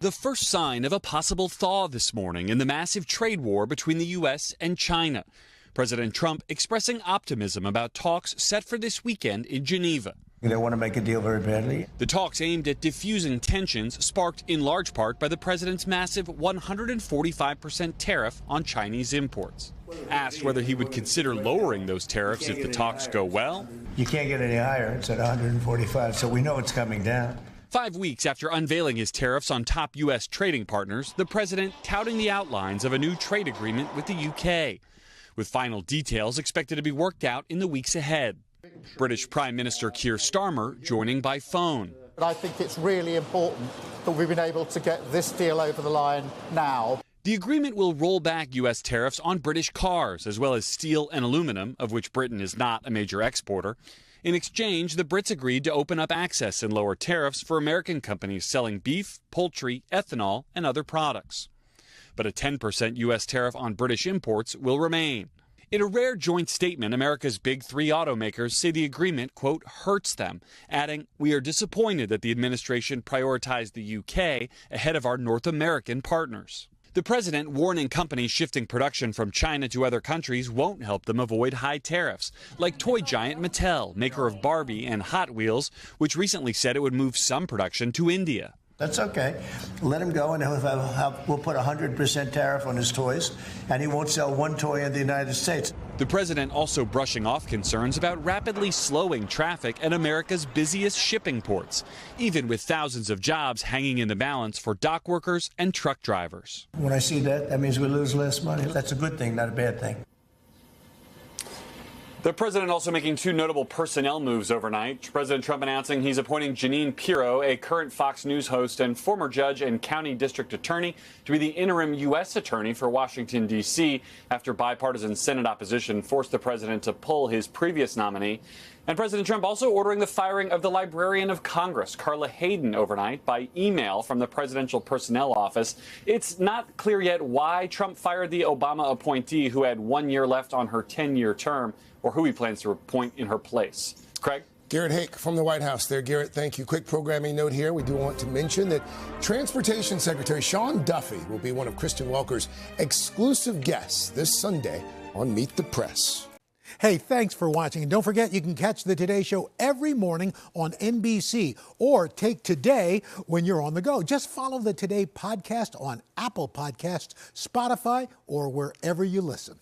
The first sign of a possible thaw this morning in the massive trade war between the U.S. and China. President Trump expressing optimism about talks set for this weekend in Geneva. They want to make a deal very badly. The talks aimed at diffusing tensions sparked in large part by the president's massive 145% tariff on Chinese imports. Asked whether he would consider lowering those tariffs if the talks go well. You can't get any higher. It's at 145, so we know it's coming down. 5 weeks after unveiling his tariffs on top U.S. trading partners, the president touting the outlines of a new trade agreement with the U.K., with final details expected to be worked out in the weeks ahead. British Prime Minister Keir Starmer joining by phone. I think it's really important that we've been able to get this deal over the line now. The agreement will roll back U.S. tariffs on British cars, as well as steel and aluminum, of which Britain is not a major exporter. In exchange, the Brits agreed to open up access and lower tariffs for American companies selling beef, poultry, ethanol, and other products. But a 10% U.S. tariff on British imports will remain. In a rare joint statement, America's big three automakers say the agreement, quote, hurts them, adding, "We are disappointed that the administration prioritized the U.K. ahead of our North American partners." The president warning companies shifting production from China to other countries won't help them avoid high tariffs, like toy giant Mattel, maker of Barbie and Hot Wheels, which recently said it would move some production to India. That's okay. Let him go, and we'll put a 100% tariff on his toys, and he won't sell one toy in the United States. The president also brushing off concerns about rapidly slowing traffic at America's busiest shipping ports, even with thousands of jobs hanging in the balance for dock workers and truck drivers. When I see that, that means we lose less money. That's a good thing, not a bad thing. The president also making two notable personnel moves overnight. President Trump announcing he's appointing Jeanine Pirro, a current Fox News host and former judge and county district attorney, to be the interim U.S. attorney for Washington, D.C., after bipartisan Senate opposition forced the president to pull his previous nominee. And President Trump also ordering the firing of the Librarian of Congress, Carla Hayden, overnight by email from the Presidential Personnel Office. It's not clear yet why Trump fired the Obama appointee who had 1 year left on her 10-year term, or who he plans to appoint in her place. Craig? Garrett Haake from the White House there. Garrett, thank you. Quick programming note here. We do want to mention that Transportation Secretary Sean Duffy will be one of Kristen Welker's exclusive guests this Sunday on Meet the Press. Hey, thanks for watching. And don't forget, you can catch the Today Show every morning on NBC or take Today when you're on the go. Just follow the Today podcast on Apple Podcasts, Spotify, or wherever you listen.